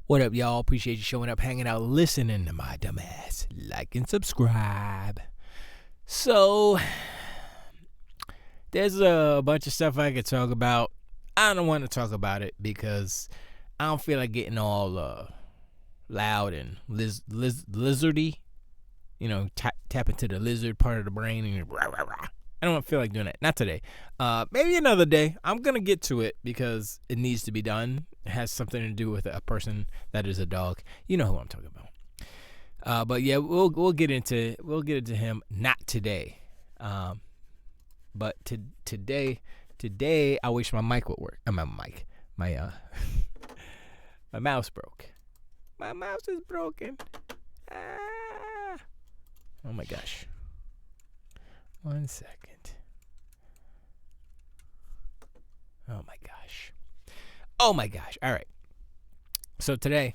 What up, y'all? Appreciate you showing up, hanging out, listening to my dumbass. Like and subscribe. So, there's a bunch of stuff I could talk about. I don't want to talk about it because I don't feel like getting all loud and lizardy. You know, tap into the lizard part of the brain and rah, rah, rah. I don't feel like doing that. Not today. Maybe another day. I'm going to get to it because it needs to be done. It has something to do with a person that is a dog. You know who I'm talking about. But yeah, we'll get into him. Not today. But today I wish my mic would work. My my mouse broke. My mouse is broken. Oh my gosh. 1 second. Oh my gosh. All right. So today,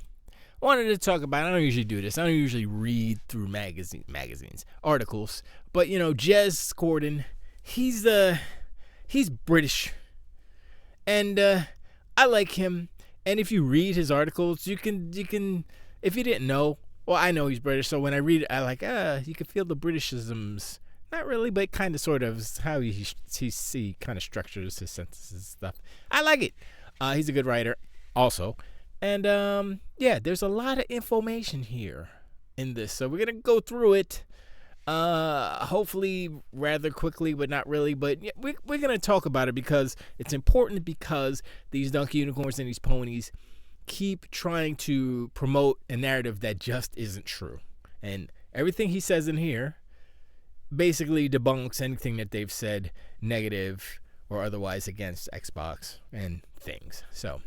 I wanted to talk about, I don't usually do this. I don't usually read through magazines, articles. But, you know, Jez Corden, he's British. And I like him. And if you read his articles, you can, if you didn't know, well, I know he's British. So when I read it, I like, you can feel the Britishisms. Not really, but kind of, sort of, how he kind of structures his sentences and stuff. I like it. He's a good writer, also. And, yeah, there's a lot of information here in this. So we're going to go through it, hopefully rather quickly, but not really. But yeah, we're going to talk about it because it's important, because these donkey unicorns and these ponies keep trying to promote a narrative that just isn't true. And everything he says in here basically debunks anything that they've said negative or otherwise against Xbox and things. So,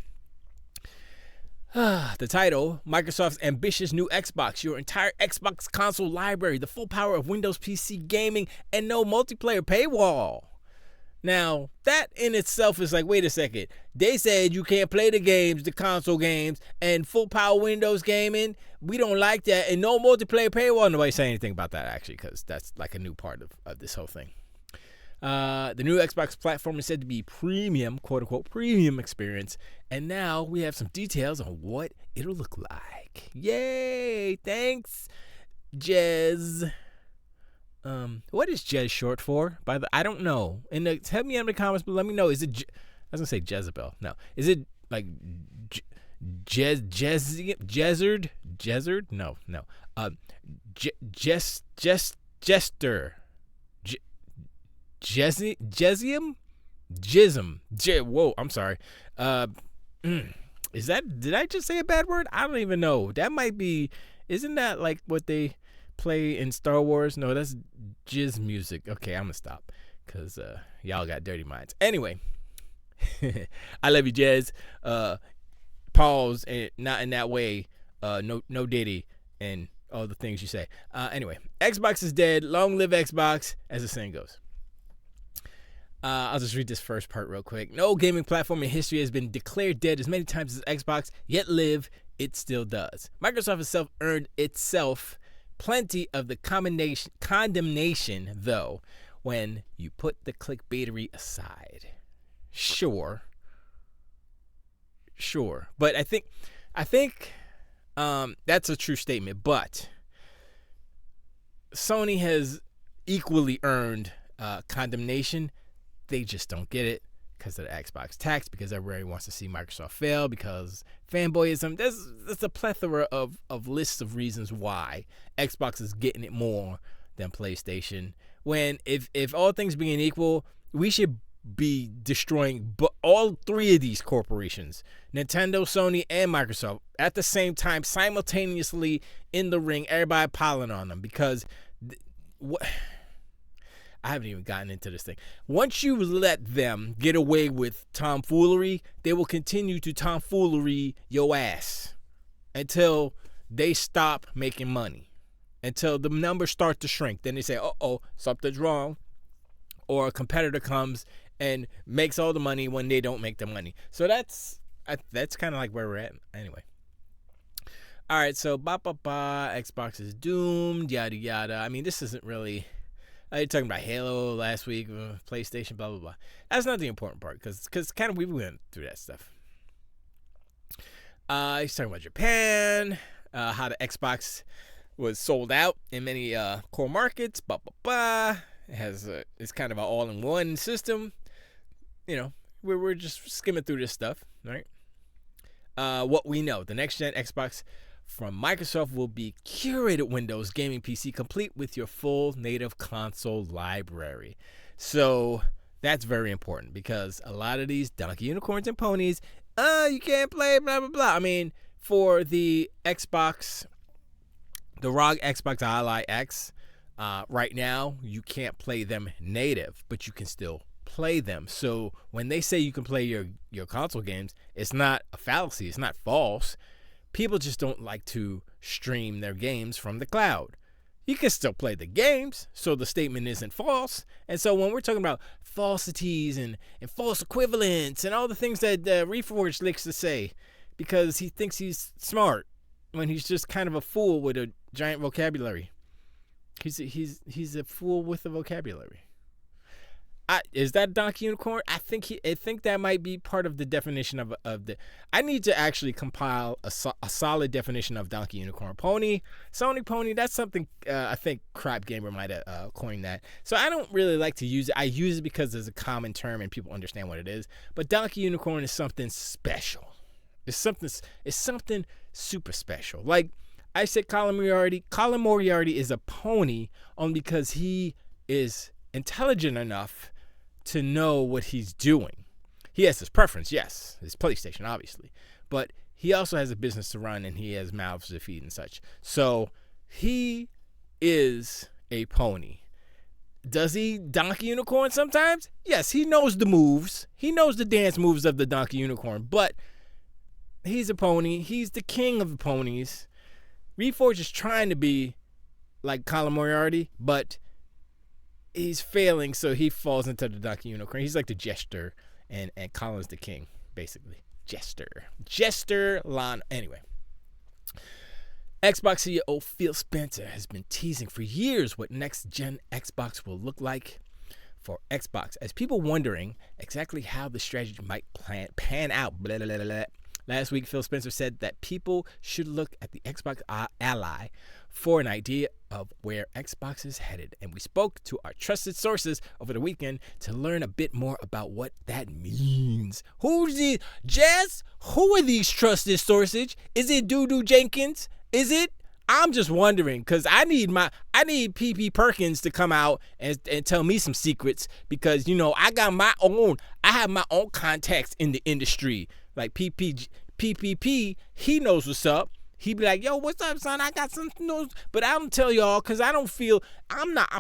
the title, Microsoft's ambitious new Xbox, your entire Xbox console library, the full power of Windows PC gaming, and no multiplayer paywall. Now, that in itself is like, wait a second. They said you can't play the games, the console games, and full power Windows gaming. We don't like that. And no multiplayer paywall. Nobody say anything about that, actually, because that's like a new part of this whole thing. The new Xbox platform is said to be premium, quote-unquote, premium experience. And now we have some details on what it'll look like. Yay! Thanks, Jez. What is Jez short for? I don't know. Tell me in the comments, but let me know. Is it? I was gonna say Jezebel. No. Is it like Jezzard? No. Jester. Jezium. Whoa. I'm sorry. Is that? Did I just say a bad word? I don't even know. That might be. Isn't that like what they play in Star Wars? No, that's jizz music. Okay, I'm gonna stop because y'all got dirty minds. Anyway, I love you, Jez. Pause, and not in that way. No Diddy and all the things you say. Anyway, Xbox is dead. Long live Xbox, as the saying goes. I'll just read this first part real quick. No gaming platform in history has been declared dead as many times as Xbox, yet live, it still does. Microsoft itself earned itself plenty of the condemnation, though, when you put the clickbaitery aside. Sure. But I think that's a true statement. But Sony has equally earned condemnation. They just don't get it because of the Xbox tax, because everybody wants to see Microsoft fail, because fanboyism. There's a plethora of lists of reasons why Xbox is getting it more than PlayStation. When if all things being equal, we should be destroying all three of these corporations, Nintendo, Sony, and Microsoft, at the same time, simultaneously in the ring, everybody piling on them, because I haven't even gotten into this thing. Once you let them get away with tomfoolery, they will continue to tomfoolery your ass until they stop making money, until the numbers start to shrink. Then they say, uh-oh, something's wrong. Or a competitor comes and makes all the money when they don't make the money. So that's kind of like where we're at. Anyway. All right, so Xbox is doomed, yada, yada. I mean, this isn't really... You're talking about Halo last week, PlayStation, blah, blah, blah. That's not the important part, because kind of we went through that stuff. He's talking about Japan, how the Xbox was sold out in many core markets. Blah blah blah. It's kind of an all-in-one system. You know, we're just skimming through this stuff, right? What we know, the next gen Xbox from Microsoft will be curated Windows gaming PC complete with your full native console library. So that's very important because a lot of these donkey unicorns and ponies, you can't play blah blah blah. I mean, for the Xbox, the ROG Xbox Ally X, right now you can't play them native, but you can still play them. So when they say you can play your console games, it's not a fallacy. It's not false. People just don't like to stream their games from the cloud. You can still play the games, so the statement isn't false. And so when we're talking about falsities and false equivalents and all the things that Reforged likes to say, because he thinks he's smart when he's just kind of a fool with a giant vocabulary. He's a fool with a vocabulary. Is that Donkey Unicorn? I think that might be part of the definition of the. I need to actually compile a solid definition of Donkey Unicorn Pony. Sonic Pony, that's something I think Crap Gamer might have coined that. So I don't really like to use it. I use it because it's a common term and people understand what it is. But Donkey Unicorn is something special. It's something super special. Like I said, Colin Moriarty is a pony only because he is intelligent enough to know what he's doing. He has his preference, yes, his PlayStation, obviously, but he also has a business to run and he has mouths to feed and such. So he is a pony. Does he Donkey Unicorn sometimes? Yes, he knows the moves. He knows the dance moves of the Donkey Unicorn, but he's a pony. He's the king of the ponies. Reforged is trying to be like Colin Moriarty, but he's failing, so he falls into the Donkey Unicorn. He's like the jester, and Colin's the king, basically. Jester Lon. Anyway, Xbox CEO Phil Spencer has been teasing for years what next-gen Xbox will look like for Xbox, as people wondering exactly how the strategy might pan out. Blah, blah, blah, blah. Last week, Phil Spencer said that people should look at the Xbox Ally for an idea of where Xbox is headed. And we spoke to our trusted sources over the weekend to learn a bit more about what that means. Jez? Who are these trusted sources? Is it Doodoo Jenkins? Is it? I'm just wondering, because I need PP Perkins to come out and tell me some secrets, because, you know, I have my own contacts in the industry. Like PPP, he knows what's up. He be like, yo, what's up, son? I got some news. But I don't tell y'all because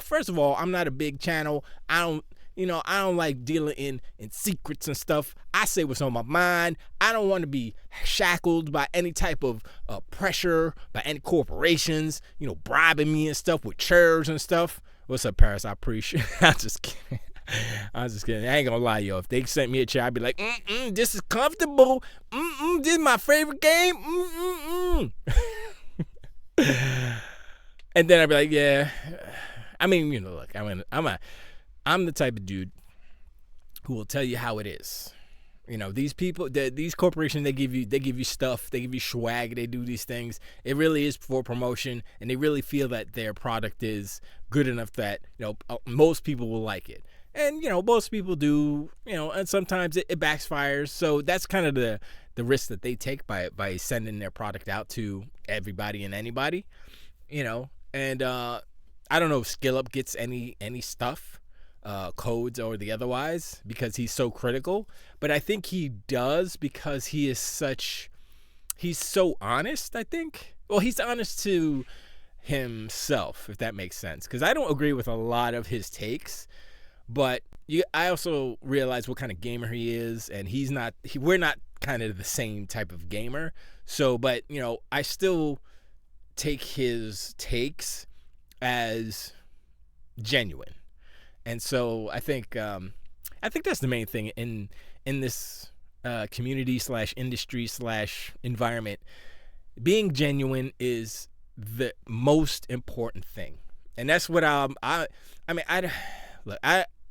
first of all, I'm not a big channel. I don't like dealing in secrets and stuff. I say what's on my mind. I don't want to be shackled by any type of pressure, by any corporations, bribing me and stuff with chairs and stuff. What's up, Paris? I appreciate it. I'm just kidding. I ain't gonna lie, yo. If they sent me a chair, I'd be like, this is comfortable. This is my favorite game. And then I'd be like, yeah. I mean, look, I'm the type of dude who will tell you how it is. These people, these corporations, they give you stuff, they give you swag, they do these things. It really is for promotion, and they really feel that their product is good enough that most people will like it. And most people do, and sometimes it backfires. So that's kind of the risk that they take by sending their product out to everybody and anybody, And I don't know if SkillUp gets any stuff. Codes or the otherwise, because he's so critical, but I think he does because he's so honest. I think, well, he's honest to himself, if that makes sense, because I don't agree with a lot of his takes, but I also realize what kind of gamer he is, and we're not kind of the same type of gamer. So, but I still take his takes as genuine. And so I think that's the main thing in this community / industry / environment. Being genuine is the most important thing, and that's what I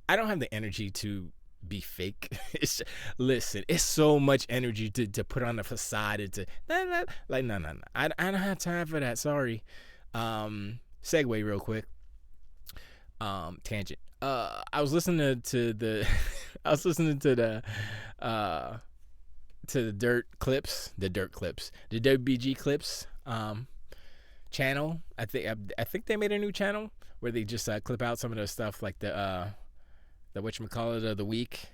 don't have the energy to be fake. Listen, it's so much energy to put on the facade and to like no. I don't have time for that. Sorry. Segue real quick. Tangent. I was listening to the Dirt Clips, the WBG Clips channel. I think they made a new channel where they just clip out some of the stuff like the whatchamacallit of the week,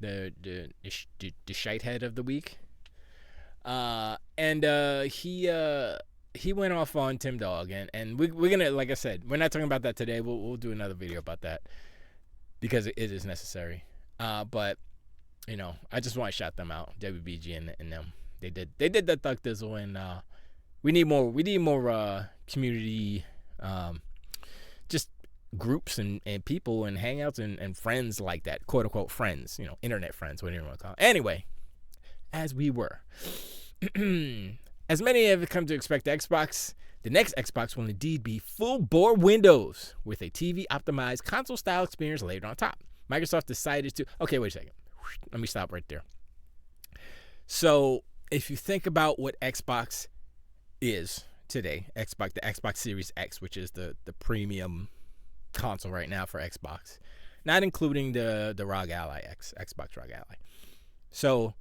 the shite head of the week. And he went off on Tim Dog, and we're gonna, like I said, we're not talking about that today. We'll do another video about that because it is necessary. But you know, I just want to shout them out, WBG and them. They did the Thug Dizzle, and we need more community, just groups and people and hangouts and friends like that, quote unquote friends, you know, internet friends, whatever you want to call it. Anyway, as we were. As many have come to expect, the next Xbox will indeed be full-bore Windows with a TV-optimized console-style experience layered on top. Microsoft decided to... Okay, wait a second. Let me stop right there. So, if you think about what Xbox is today, the Xbox Series X, which is the premium console right now for Xbox, not including the ROG Ally Xbox ROG Ally. So...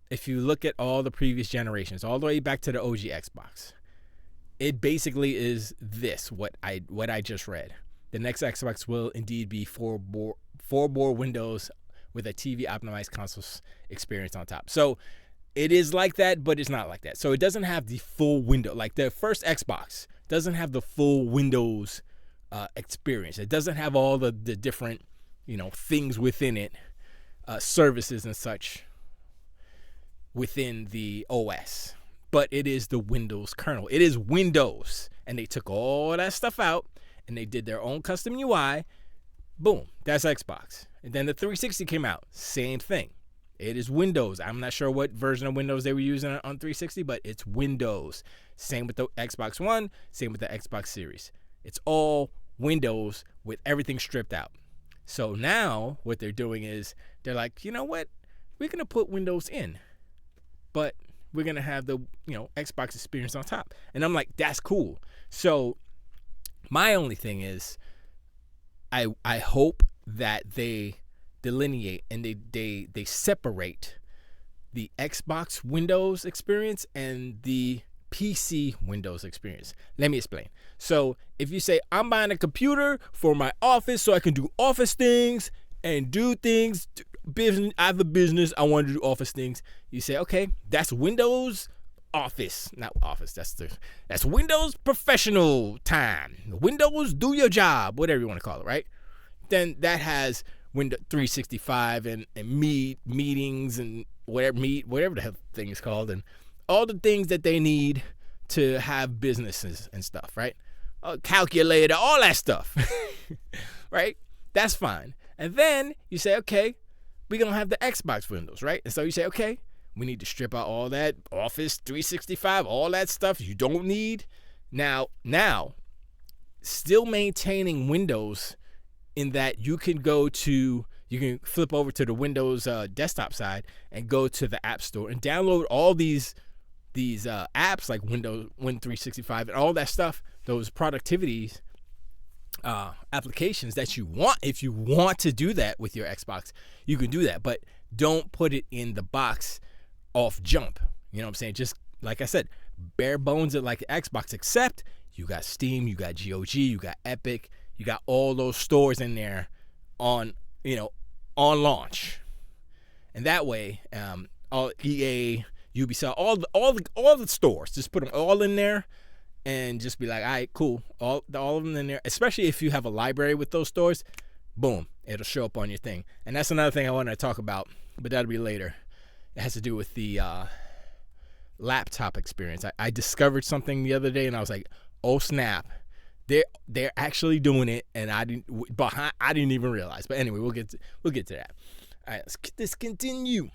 if you look at all the previous generations, all the way back to the OG Xbox, it basically is this, what I just read. The next Xbox will indeed be four-bore Windows with a TV-optimized console experience on top. So it is like that, but it's not like that. So it doesn't have the full window. Like the first Xbox doesn't have the full Windows experience. It doesn't have all the different, you know, things within it, services and such, within the OS, but it is the Windows kernel. It is Windows, and they took all that stuff out and they did their own custom UI. Boom, that's Xbox. And then the 360 came out, same thing. It is Windows. I'm not sure what version of Windows they were using on 360, but it's Windows. Same with the Xbox One, same with the Xbox Series. It's all Windows with everything stripped out. So now what they're doing is they're like, you know what? We're gonna put Windows in, but we're going to have the, you know, Xbox experience on top. And I'm like, that's cool. So my only thing is I hope that they delineate and they separate the Xbox Windows experience and the PC Windows experience. Let me explain. So if you say, I'm buying a computer for my office so I can do office things and do things, business, I have a business, I want to do office things. You say, okay, that's Windows Office, not Office. That's Windows Professional Time. Windows Do Your Job, whatever you want to call it, right? Then that has Windows 365 and meetings and whatever the hell thing is called, and all the things that they need to have businesses and stuff, right? Calculator, all that stuff, right? That's fine. And then you say, okay, we're going to have the Xbox Windows, right? And so you say, okay, we need to strip out all that Office 365, all that stuff you don't need. Now, still maintaining Windows in that you can flip over to the Windows desktop side and go to the App Store and download all these apps like Windows 365 and all that stuff, those productivities applications that you want. If you want to do that with your Xbox, you can do that, but don't put it in the box off jump. You know what I'm saying? Just like I said, bare bones it like Xbox, except you got Steam, you got GOG, you got Epic, you got all those stores in there on launch. And that way, all EA, Ubisoft, all the stores, just put them all in there and just be like, all right, cool. All of them in there, especially if you have a library with those stores, boom, it'll show up on your thing. And that's another thing I want to talk about, but that'll be later. It has to do with the laptop experience. I discovered something the other day and I was like, oh snap. They're actually doing it, and I didn't even realize. But anyway, we'll get to that. All right, let's continue.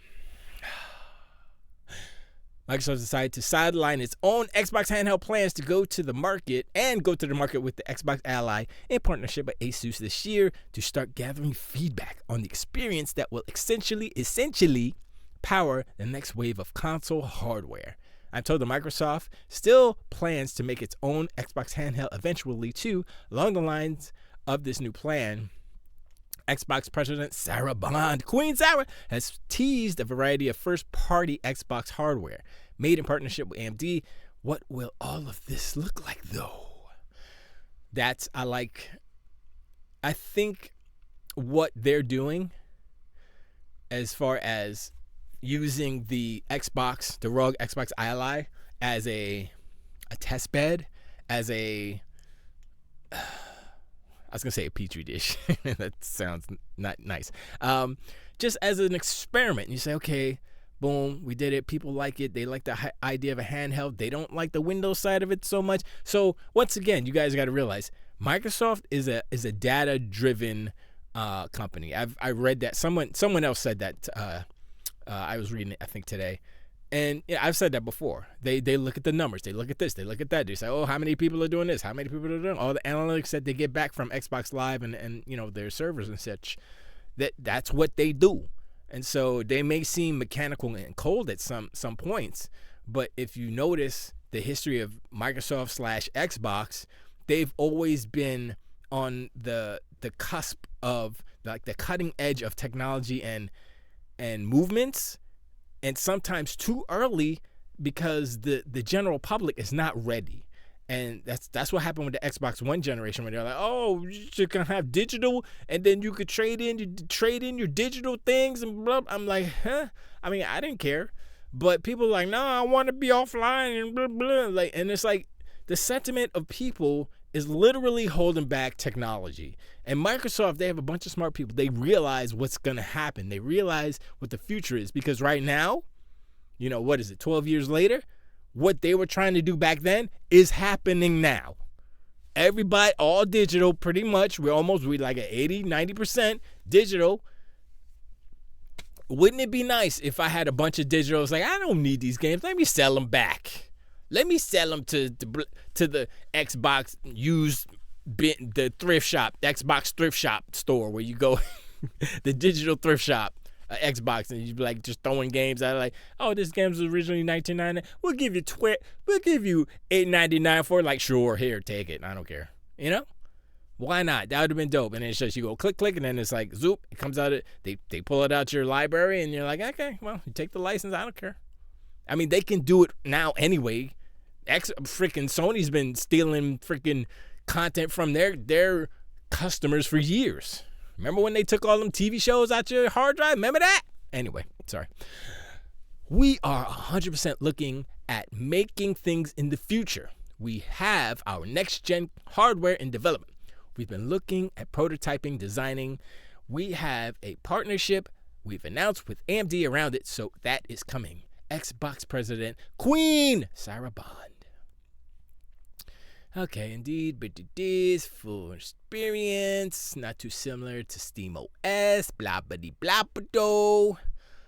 Microsoft decided to sideline its own Xbox handheld plans to go to the market with the Xbox Ally in partnership with Asus this year to start gathering feedback on the experience that will essentially power the next wave of console hardware. I'm told that Microsoft still plans to make its own Xbox handheld eventually too, along the lines of this new plan. Xbox President Sarah Bond, Queen Sarah, has teased a variety of first-party Xbox hardware made in partnership with AMD. What will all of this look like, though? I think what they're doing as far as using the ROG Xbox Ally as a test bed, as a I was going to say a petri dish. That sounds not nice. Just as an experiment. You say, okay, boom, we did it. People like it. They like the idea of a handheld. They don't like the Windows side of it so much. So once again, you guys got to realize Microsoft is a data-driven company. I read that. Someone else said that. I was reading it, I think, today. And yeah, I've said that before. They look at the numbers. They look at this. They look at that. They say, oh, how many people are doing this? How many people are doing all the analytics that they get back from Xbox Live and their servers and such. That's what they do. And so they may seem mechanical and cold at some points, but if you notice the history of Microsoft / Xbox, they've always been on the cusp of like the cutting edge of technology and movements. And sometimes too early because the general public is not ready. And that's what happened with the Xbox One generation, where they're like, oh, you're going to have digital, and then you could trade in your digital things and blah. I'm like, huh? I mean, I didn't care. But people are like, no, I want to be offline and blah, blah. Like, and it's like the sentiment of people is literally holding back technology. And Microsoft, they have a bunch of smart people. They realize what's going to happen. They realize what the future is. Because right now, 12 years later, what they were trying to do back then is happening now. Everybody, all digital, pretty much. We're like at 80, 90% digital. Wouldn't it be nice if I had a bunch of digitals? Like, I don't need these games. Let me sell them back. Let me sell them to the Xbox used the thrift shop, Xbox thrift shop store where you go, the digital thrift shop, Xbox, and you be like just throwing games out like, oh, this game was originally $19.99. We'll give you $8.99 for it. Like, sure, here, take it. I don't care. Why not? That would have been dope. And then it's just you go click, and then it's like zoop, it comes out. They pull it out your library, and you're like, okay, well, you take the license. I don't care. I mean, they can do it now anyway. Freaking Sony's been stealing freaking content from their customers for years. Remember when they took all them TV shows out your hard drive? Remember that? Anyway, sorry. We are 100% looking at making things in the future. We have our next-gen hardware in development. We've been looking at prototyping, designing. We have a partnership we've announced with AMD around it, so that is coming. Xbox President Queen Sarah Bond. Okay, indeed, but it is full experience, not too similar to SteamOS, blah, blah, blah, blah.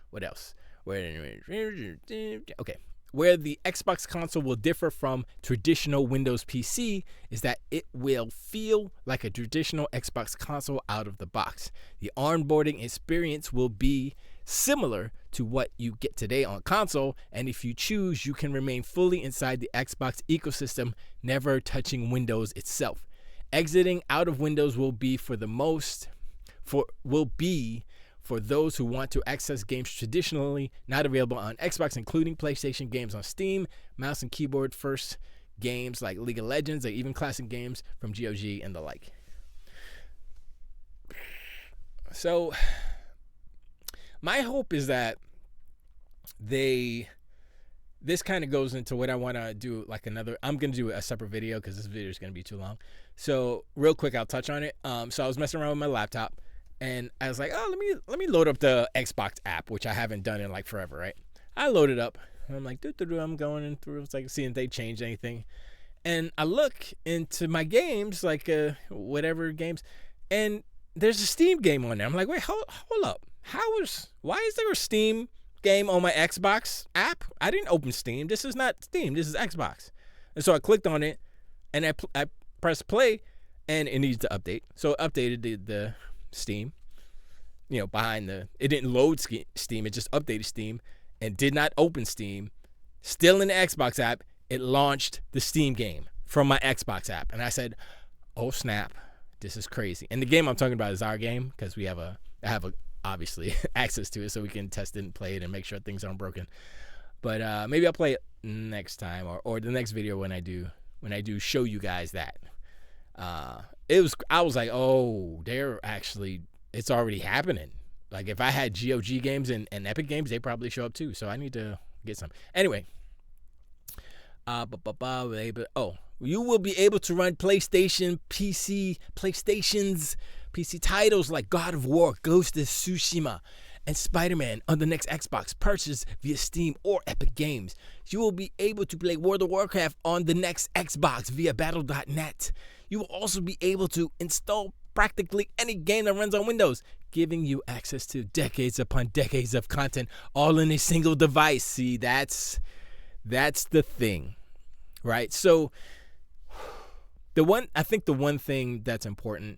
What else? Okay, where the Xbox console will differ from traditional Windows PC is that it will feel like a traditional Xbox console out of the box. The onboarding experience will be similar to what you get today on console, and if you choose, you can remain fully inside the Xbox ecosystem, never touching Windows itself. Exiting out of Windows will be for those who want to access games traditionally not available on Xbox, including PlayStation games on Steam, mouse and keyboard first games like League of Legends, or even classic games from GOG and the like. So my hope is that this kind of goes into what I want to do, like I'm going to do a separate video because this video is going to be too long. So real quick, I'll touch on it. So I was messing around with my laptop and I was like, oh, let me load up the Xbox app, which I haven't done in like forever, right? I loaded up and I'm like, I'm going through, it's like seeing if they changed anything. And I look into my games, like whatever games, and there's a Steam game on there. I'm like, wait, hold up. Why is there a Steam game on my Xbox app. I didn't open Steam. This is not Steam. This is Xbox. And so I clicked on it, and I pressed play, and it needs to update. So it updated the Steam. Behind it didn't load Steam. It just updated Steam and did not open Steam. Still in the Xbox app, it launched the Steam game from my Xbox app. And I said, oh, snap. This is crazy. And the game I'm talking about is our game because I have obviously access to it so we can test it and play it and make sure things aren't broken. But maybe I'll play it next time or the next video when I do show you guys that. I was like, oh, it's already happening. Like if I had GOG games and Epic games, they probably show up too. So I need to get some. Anyway. You will be able to run PlayStation's PC titles like God of War, Ghost of Tsushima, and Spider-Man on the next Xbox purchase via Steam or Epic Games. You will be able to play World of Warcraft on the next Xbox via Battle.net. You will also be able to install practically any game that runs on Windows, giving you access to decades upon decades of content all in a single device. See, that's the thing, right? So I think the one thing that's important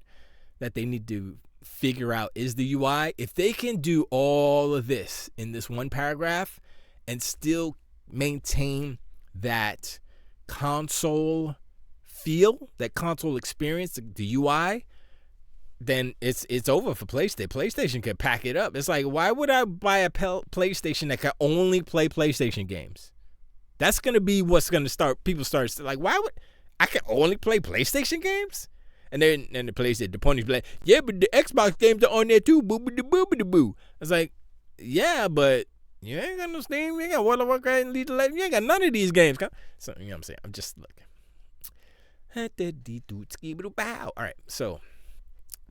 that they need to figure out is the UI. If they can do all of this in this one paragraph and still maintain that console feel, that console experience, the UI, then it's over for PlayStation. PlayStation can pack it up. It's like, why would I buy a PlayStation that can only play PlayStation games? That's going to be what's going to start. People start like, why would I can only play PlayStation games? And then the ponies be like, yeah, but the Xbox games are on there too. Boo. It's like, yeah, but you ain't got no Steam. You ain't got World of Warcraft and League of Legends. You ain't got none of these games. So, you know what I'm saying? I'm just looking. All right, so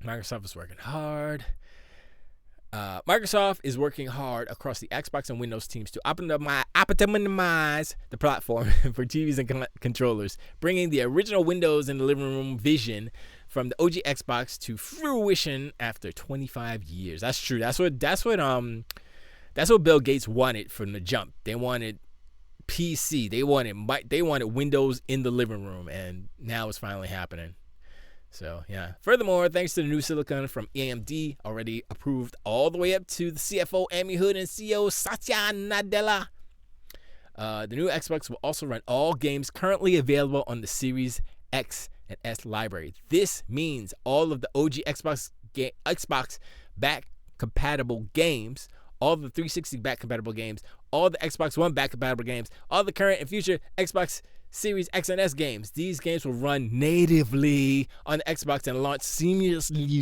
Microsoft is working hard. Microsoft is working hard across the Xbox and Windows teams to optimize the platform for TVs and controllers, bringing the original Windows and the living room vision from the OG Xbox to fruition after 25 years. That's true. That's what Bill Gates wanted from the jump. They wanted PC. They wanted Windows in the living room, and now it's finally happening. So, yeah. Furthermore, thanks to the new silicon from AMD, already approved all the way up to the CFO Amy Hood and CEO Satya Nadella, the new Xbox will also run all games currently available on the Series X and S library. This means all of the OG Xbox back-compatible games, all the 360 back-compatible games, all the Xbox One back-compatible games, all the current and future Xbox Series X and S games. These games will run natively on the Xbox and launch seamlessly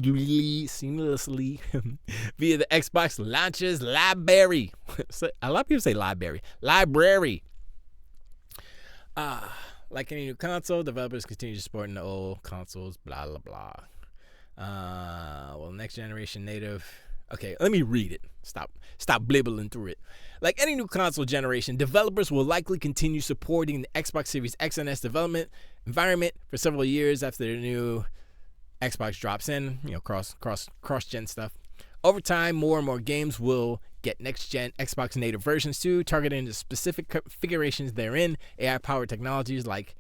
via the Xbox Launcher's library. A lot of people say library. Like any new console, developers continue supporting the old consoles, blah, blah, blah. Next generation native. Okay, let me read it. Stop blibbling through it. Like any new console generation, developers will likely continue supporting the Xbox Series X and S development environment for several years after the new Xbox drops in, cross-gen stuff. Over time, more and more games will get next-gen Xbox native versions too, targeting the specific configurations therein. AI-powered technologies like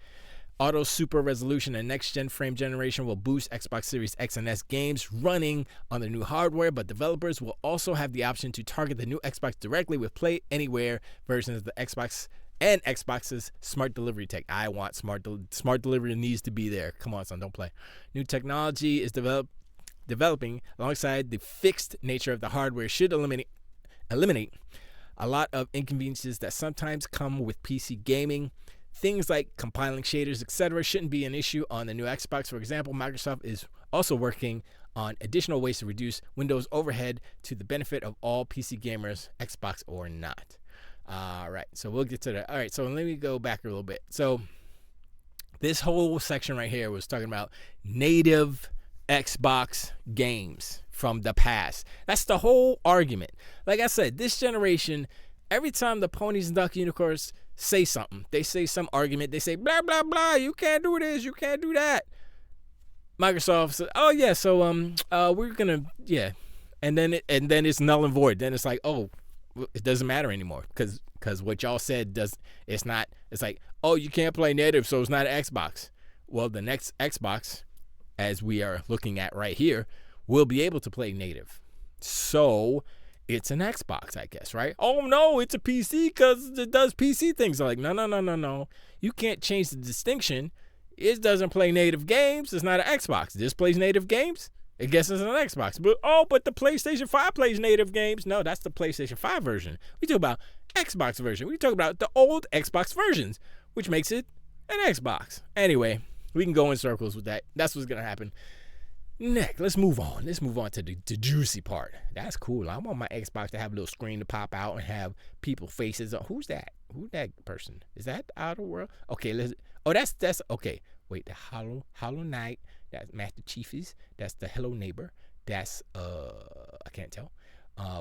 Auto Super Resolution and next-gen frame generation will boost Xbox Series X and S games running on the new hardware, but developers will also have the option to target the new Xbox directly with Play Anywhere versions of the Xbox and Xbox's smart delivery tech. I want smart delivery needs to be there. Come on, son, don't play. New technology is developing alongside the fixed nature of the hardware should eliminate a lot of inconveniences that sometimes come with PC gaming. Things like compiling shaders, etc., shouldn't be an issue on the new Xbox. For example, Microsoft is also working on additional ways to reduce Windows overhead to the benefit of all PC gamers, Xbox or not. All right, so we'll get to that. All right, so let me go back a little bit. So this whole section right here was talking about native Xbox games from the past. That's the whole argument. Like I said, this generation, every time the ponies and duck unicorns say something, they say some argument, they say blah blah blah, you can't do this, you can't do that. Microsoft says, oh yeah, so we're gonna, yeah, and then it's null and void. Then it's like, oh, it doesn't matter anymore because what y'all said it's not. It's like, oh, you can't play native, so it's not an Xbox. Well, the next Xbox, as we are looking at right here, will be able to play native. So it's an Xbox, I guess, right? Oh no, it's a PC because it does PC things. I'm like, no. You can't change the distinction. It doesn't play native games. It's not an Xbox. This plays native games. I guess it's an Xbox. But the PlayStation 5 plays native games. No, that's the PlayStation 5 version. We talk about Xbox version. We talk about the old Xbox versions, which makes it an Xbox. Anyway, we can go in circles with that. That's what's gonna happen. Next, let's move on. Let's move on to the juicy part. That's cool. I want my Xbox to have a little screen to pop out and have people faces. Who's that? Who's that person? Is that Outer World? Okay, let's. Oh, that's okay. Wait, the Hollow Knight. That's Master Chief's. That's the Hello Neighbor. That's I can't tell.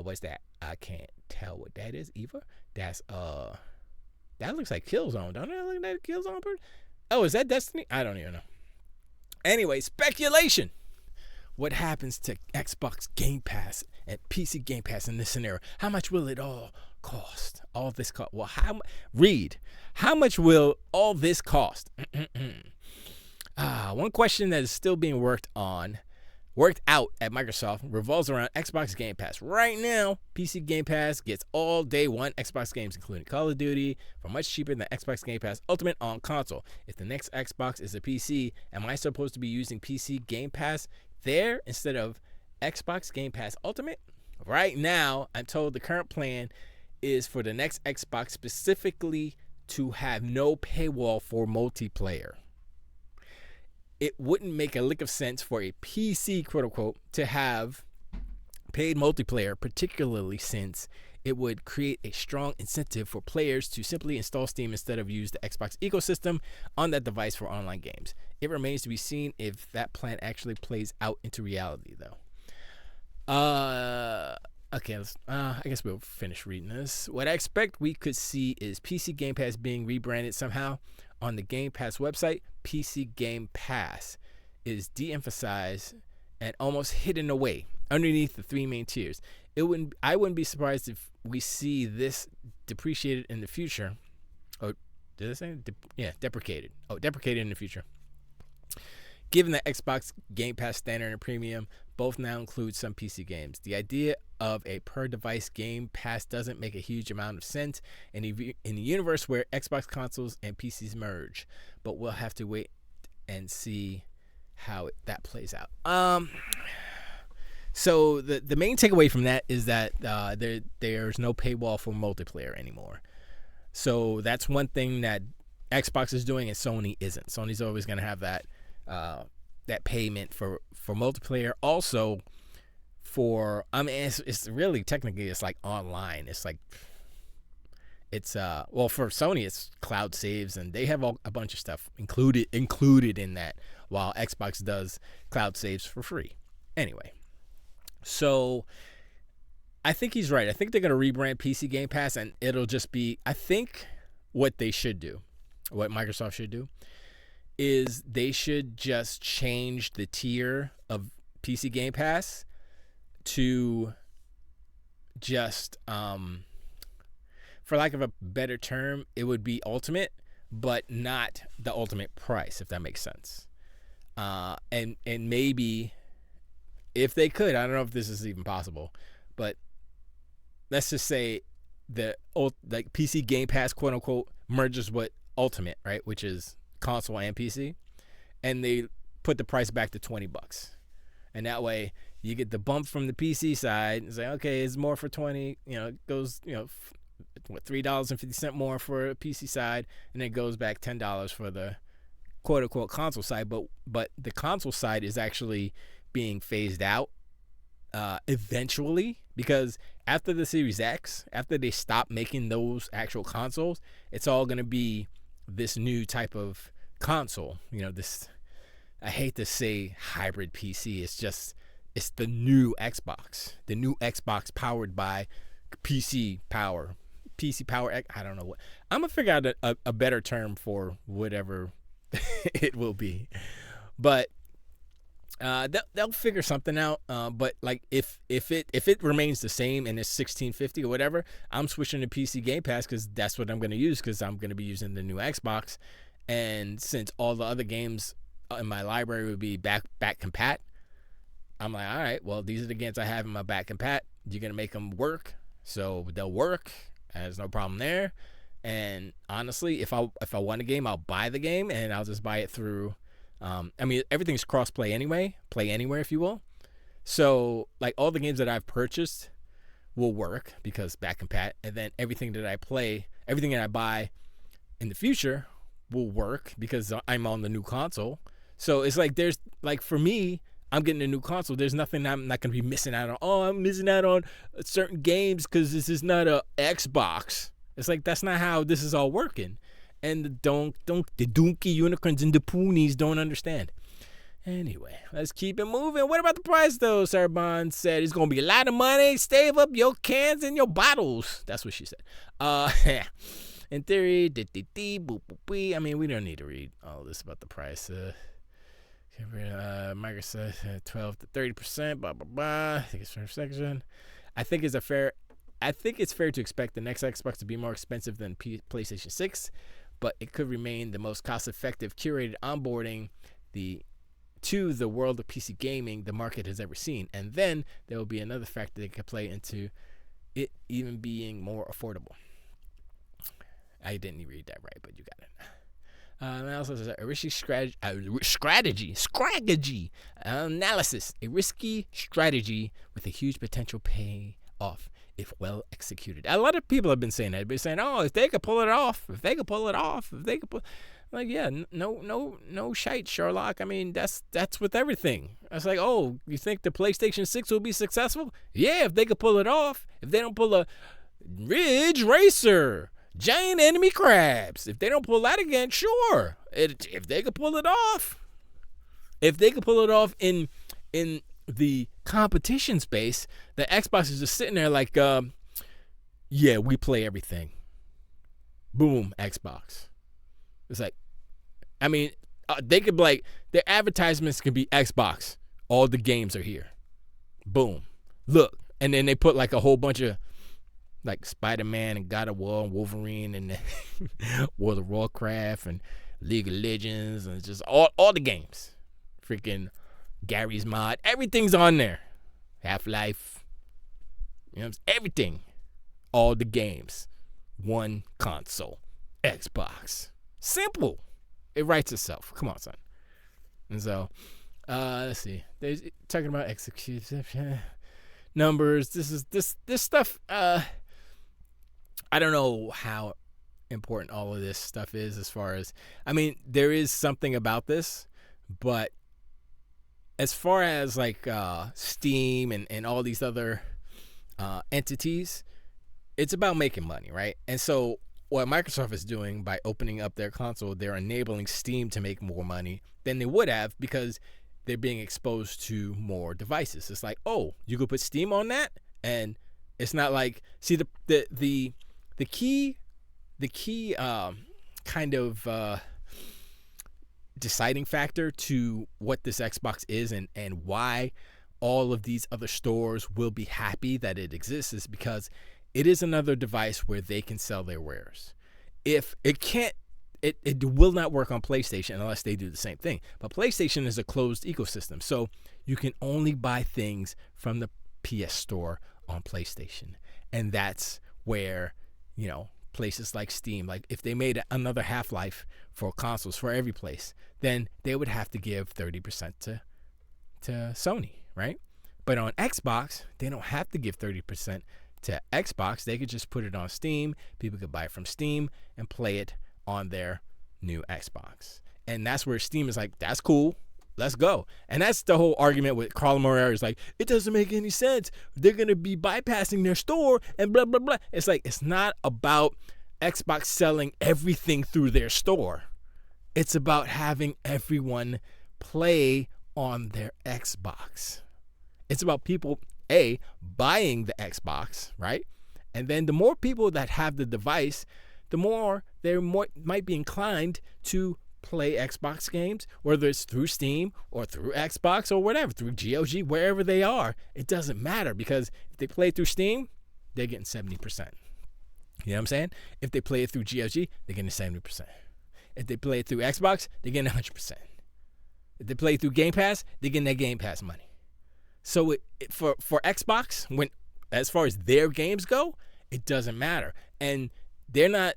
What's that? I can't tell what that is either. That's that looks like Killzone. Don't it look like a Killzone bird? Oh, is that Destiny? I don't even know. Anyway, speculation. What happens to Xbox Game Pass and PC Game Pass in this scenario? How much will it all cost? All this cost? Well, how much will all this cost? One question that is still being worked out at Microsoft revolves around Xbox Game Pass. Right now, PC Game Pass gets all day one Xbox games, including Call of Duty, for much cheaper than Xbox Game Pass Ultimate on console. If the next Xbox is a PC, am I supposed to be using PC Game Pass there instead of Xbox Game Pass Ultimate? Right now, I'm told the current plan is for the next Xbox specifically to have no paywall for multiplayer. It wouldn't make a lick of sense for a PC, quote unquote, to have paid multiplayer, particularly since it would create a strong incentive for players to simply install Steam instead of use the Xbox ecosystem on that device for online games. It remains to be seen if that plan actually plays out into reality, though. Okay, I guess we'll finish reading this. What I expect we could see is PC Game Pass being rebranded somehow. On the Game Pass website, PC Game Pass is de-emphasized and almost hidden away underneath the three main tiers. I wouldn't be surprised if we see this depreciated in the future. Oh, did I say? Deprecated. Oh, deprecated in the future. Given that Xbox Game Pass Standard and Premium both now include some PC games, the idea of a per-device Game Pass doesn't make a huge amount of sense in the universe where Xbox consoles and PCs merge. But we'll have to wait and see how that plays out. So the main takeaway from that is that there's no paywall for multiplayer anymore. So that's one thing that Xbox is doing and Sony isn't. Sony's always going to have that payment for multiplayer. Also, it's really technically it's like online. It's like for Sony it's cloud saves and they have a bunch of stuff included in that, while Xbox does cloud saves for free. Anyway, so I think he's right. I think they're gonna rebrand PC Game Pass and it'll just be. I think what Microsoft should do is they should just change the tier of PC Game Pass to just, for lack of a better term, it would be Ultimate, but not the Ultimate price, if that makes sense. And maybe if they could, I don't know if this is even possible, but let's just say the PC Game Pass, quote unquote, merges with Ultimate, right, which is console and PC, and they put the price back to $20, and that way you get the bump from the PC side and say, okay, it's more for $20. It goes, $3.50 more for a PC side, and it goes back $10 for the quote unquote console side. But the console side is actually being phased out eventually, because after the Series X, after they stop making those actual consoles, it's all going to be this new type of console. This, I hate to say hybrid PC. It's the new Xbox. The new Xbox powered by PC Power. I don't know what. I'm going to figure out a better term for whatever it will be. But they'll figure something out. But like if it remains the same and it's $16.50 or whatever, I'm switching to PC Game Pass because that's what I'm gonna use because I'm gonna be using the new Xbox, and since all the other games in my library would be back compat, I'm like, all right, well these are the games I have in my back compat. You're gonna make them work, so they'll work. There's no problem there. And honestly, if I want a game, I'll buy the game and I'll just buy it through. I mean, everything's cross-play anyway, play anywhere, if you will. So, like, all the games that I've purchased will work because back compat, and then everything that I buy in the future will work because I'm on the new console. So it's like there's, like, for me, I'm getting a new console. There's nothing I'm not going to be missing out on. Oh, I'm missing out on certain games because this is not a Xbox. It's like that's not how this is all working. And the donkey unicorns and the poonies don't understand. Anyway, let's keep it moving. What about the price, though? Sarbon said it's going to be a lot of money. Save up your cans and your bottles. That's what she said. In theory, I mean, we don't need to read all this about the price. Microsoft 12 to 30%, blah, blah, blah. I think it's fair section. I think it's fair to expect the next Xbox to be more expensive than PlayStation 6, but it could remain the most cost-effective curated onboarding to the world of PC gaming the market has ever seen. And then there will be another factor that could play into it even being more affordable. I didn't read that right, but you got it. And also says a risky strategy analysis. A risky strategy with a huge potential payoff if well executed. A lot of people have been saying that. They've been saying, oh, if they could pull it off. Like, yeah, no shite, Sherlock. I mean, that's with everything. It's like, oh, you think the PlayStation 6 will be successful? Yeah, if they could pull it off. If they don't pull a Ridge Racer, giant enemy crabs, if they don't pull that again, sure. If they could pull it off. If they could pull it off in the competition space, the Xbox is just sitting there like, yeah, we play everything. Boom, Xbox. It's like, I mean, they could be like, their advertisements could be Xbox. All the games are here. Boom. Look. And then they put like a whole bunch of like Spider-Man and God of War and Wolverine and World of Warcraft and League of Legends and just all the games. Freaking Gary's Mod. Everything's on there. Half-Life. You know, everything. All the games. One console. Xbox. Simple. It writes itself. Come on, son. And so, let's see. There's talking about execution numbers. This stuff. I don't know how important all of this stuff is as far as. I mean, there is something about this, but as far as like Steam and all these other entities, it's about making money, right? And so what Microsoft is doing by opening up their console, they're enabling Steam to make more money than they would have because they're being exposed to more devices. It's like, oh, you could put Steam on that, and it's not like, see, the key kind of deciding factor to what this Xbox is and why all of these other stores will be happy that it exists is because it is another device where they can sell their wares. If it can't, it will not work on PlayStation unless they do the same thing. But PlayStation is a closed ecosystem, so you can only buy things from the PS Store on PlayStation. And that's where, you know, places like Steam, like if they made another Half-Life for consoles for every place, then they would have to give 30% to Sony, right? But on Xbox, they don't have to give 30% to Xbox. They could just put it on Steam. People could buy it from Steam and play it on their new Xbox. And that's where Steam is like, that's cool. Let's go. And that's the whole argument with Carl Moreira is like, it doesn't make any sense. They're going to be bypassing their store and blah, blah, blah. It's like, it's not about Xbox selling everything through their store. It's about having everyone play on their Xbox. It's about people, buying the Xbox, right? And then the more people that have the device, the more they might be inclined to play Xbox games, whether it's through Steam or through Xbox or whatever, through GOG, wherever they are, it doesn't matter, because if they play through Steam, they're getting 70%. You know what I'm saying? If they play it through GOG, they're getting 70%. If they play it through Xbox, they're getting 100%. If they play it through Game Pass, they're getting that Game Pass money. So for Xbox, as far as their games go, it doesn't matter. And they're not,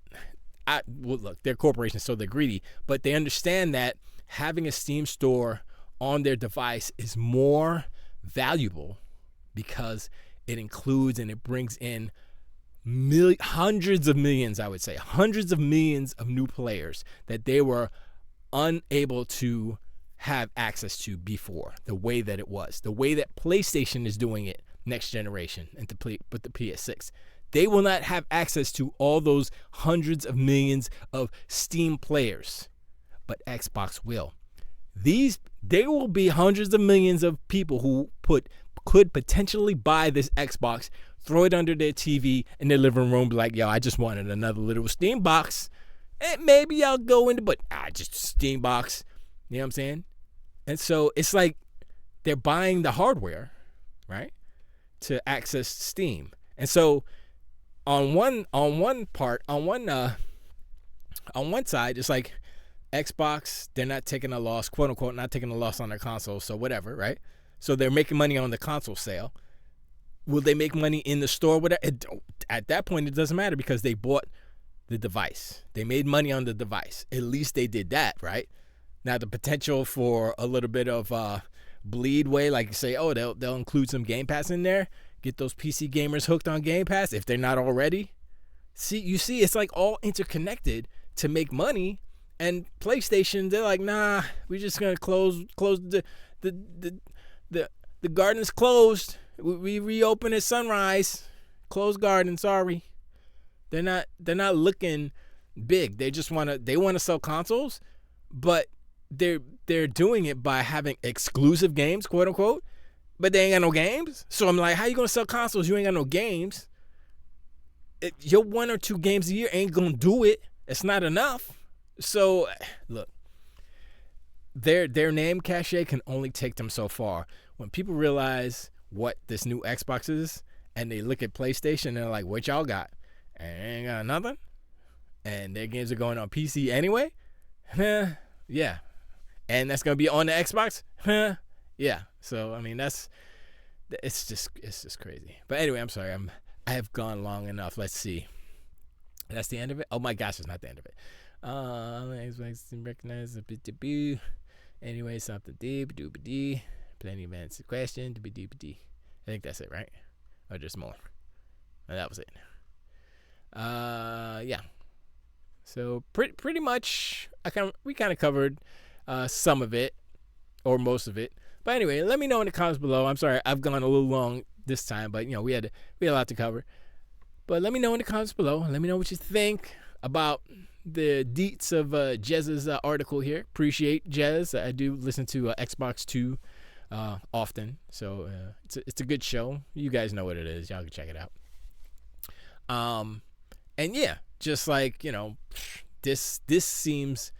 well, look, they're corporations, so they're greedy, but they understand that having a Steam store on their device is more valuable because it includes and it brings in hundreds of millions, I would say, hundreds of millions of new players that they were unable to have access to before, the way that it was, the way that PlayStation is doing it next generation and to play with the PS6. They will not have access to all those hundreds of millions of Steam players, but Xbox will. There will be hundreds of millions of people who could potentially buy this Xbox, throw it under their TV in their living room, be like, yo, I just wanted another little Steam box. And maybe I'll go into, but just Steam box. You know what I'm saying? And so it's like they're buying the hardware, right, to access Steam. And so on one side, it's like Xbox, they're not taking a loss, quote unquote, not taking a loss on their console, so whatever, right? So they're making money on the console sale. Will they make money in the store? At that point, it doesn't matter because they bought the device. They made money on the device. At least they did that, right? Now, the potential for a little bit of bleed way, like you say, oh, they'll include some Game Pass in there, get those PC gamers hooked on Game Pass if they're not already. You see, it's like all interconnected to make money. And PlayStation, they're like, nah, we're just gonna close the garden's closed. We reopen at sunrise. Closed garden, sorry. They're not looking big. They want to sell consoles, but they're doing it by having exclusive games, quote unquote, but they ain't got no games. So I'm like, how you gonna sell consoles? You ain't got no games. Your 1 or 2 games a year ain't gonna do it. It's not enough. So look, their name cachet can only take them so far. When people realize what this new Xbox is, and they look at PlayStation, and they're like, what y'all got? And they ain't got nothing. And their games are going on PC anyway. Yeah. And that's gonna be on the Xbox. Yeah. So I mean, it's just crazy. But anyway, I'm sorry. I have gone long enough. Let's see. That's the end of it. Oh my gosh, it's not the end of it. Xbox recognize the anyway, something D. Plenty of answer question. I think that's it, right? Or just more. And that was it. Yeah. So pretty much, we kind of covered some of it, or most of it. But anyway, let me know in the comments below. I'm sorry, I've gone a little long this time, but we had a lot to cover. But let me know in the comments below. Let me know what you think about the deets of Jez's article here. Appreciate Jez. I do listen to Xbox 2 often, so it's a good show. You guys know what it is. Y'all can check it out. And yeah, just like this seems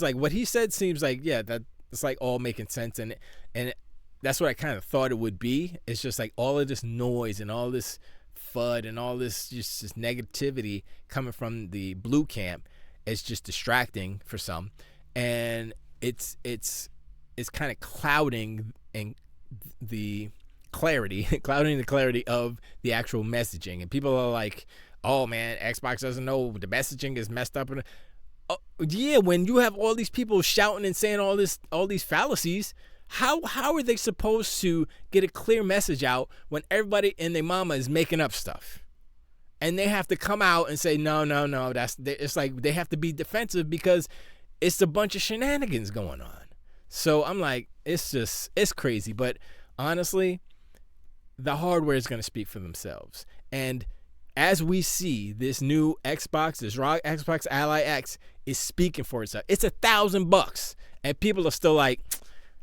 like what he said seems like, yeah, that it's like all making sense, and that's what I kind of thought it would be. It's just like all of this noise and all this FUD and all this just negativity coming from the blue camp is just distracting for some, and it's kind of clouding the clarity of the actual messaging. And people are like, oh man, Xbox doesn't know the messaging is messed up. And yeah, when you have all these people shouting and saying all these fallacies, how are they supposed to get a clear message out when everybody and their mama is making up stuff? And they have to come out and say, no, it's like they have to be defensive because it's a bunch of shenanigans going on. So I'm like, it's crazy. But honestly, the hardware is going to speak for themselves. And as we see, this new Xbox, this ROG Xbox Ally X is speaking for itself. It's $1,000, and people are still like,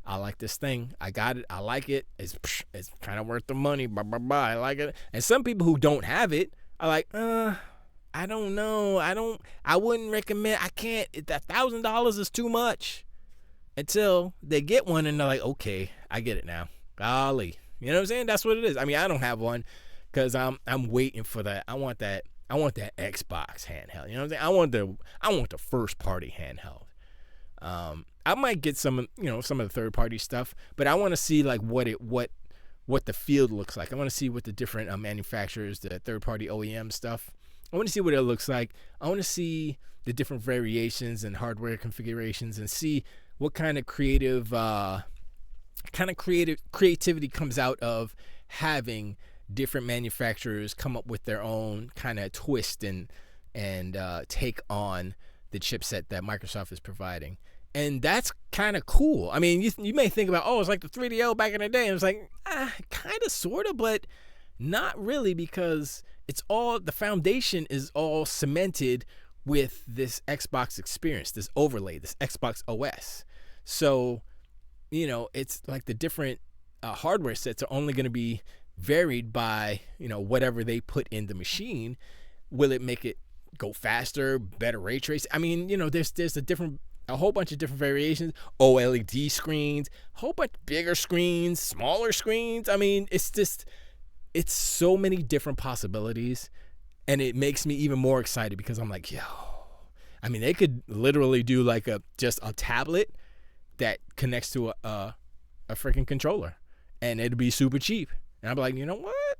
I like this thing. I got it. I like it. It's kind of worth the money. Blah, blah, blah. I like it. And some people who don't have it are like, I I don't know. I wouldn't recommend. I can't. $1,000 is too much. Until they get one and they're like, okay, I get it now. Golly, you know what I'm saying? That's what it is. I mean, I don't have one because I'm waiting for that. I want that Xbox handheld. You know what I'm saying? I want the first party handheld. I might get some of the third party stuff, but I want to see like what the field looks like. I want to see what the different manufacturers, the third party OEM stuff. I want to see what it looks like. I want to see the different variations and hardware configurations and see what kind of creativity comes out of having different manufacturers come up with their own kind of twist and take on the chipset that Microsoft is providing. And that's kind of cool. I mean, you may think about, it's like the 3DO back in the day. And it's like, kind of, sort of, but not really, because the foundation is all cemented with this Xbox experience, this overlay, this Xbox OS. So, it's like the different hardware sets are only going to be varied by, whatever they put in the machine. Will it make it go faster, better ray tracing? I mean, there's a whole bunch of different variations. OLED screens, a whole bunch bigger screens, smaller screens. I mean, it's so many different possibilities, and it makes me even more excited because I'm like, I mean, they could literally do like just a tablet that connects to a freaking controller, and it'd be super cheap. And I'm like, you know what?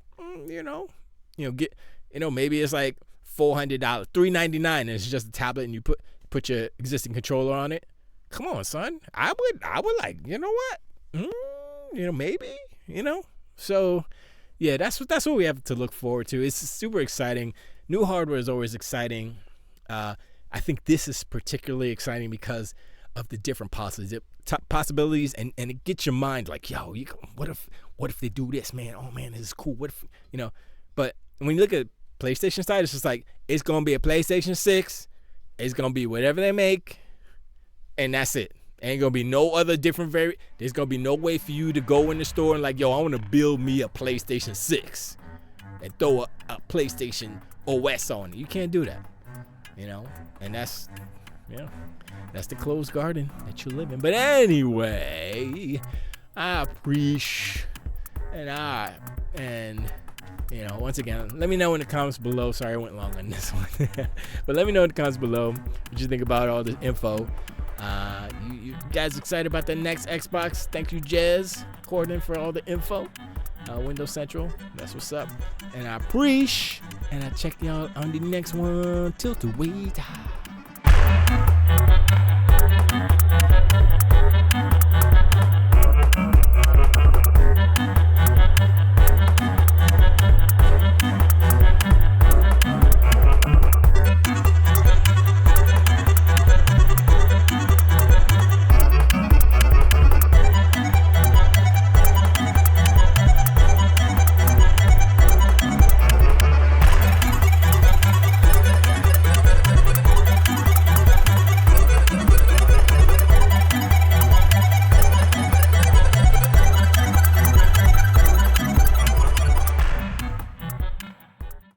Maybe it's like $400, $399, and it's just a tablet, and you put your existing controller on it. Come on, son. I would like, you know what? Maybe, So, yeah, that's what we have to look forward to. It's super exciting. New hardware is always exciting. I think this is particularly exciting because of the different possibilities, and it gets your mind like, what if they do this, man? Oh man, this is cool. What if, but when you look at PlayStation side, it's just like, it's gonna be a PlayStation 6, it's gonna be whatever they make, and that's it. Ain't gonna be no other different there's gonna be no way for you to go in the store and like, I want to build me a PlayStation 6 and throw a PlayStation OS on it. You can't do that, and that's the closed garden that you live in. But anyway, I appreciate once again, let me know in the comments below. Sorry, I went long on this one. But let me know in the comments below what you think about all this info. You guys excited about the next Xbox? Thank you, Jez Corden, for all the info. Windows Central, that's what's up. And I appreciate, and I check y'all on the next one. Till the way time.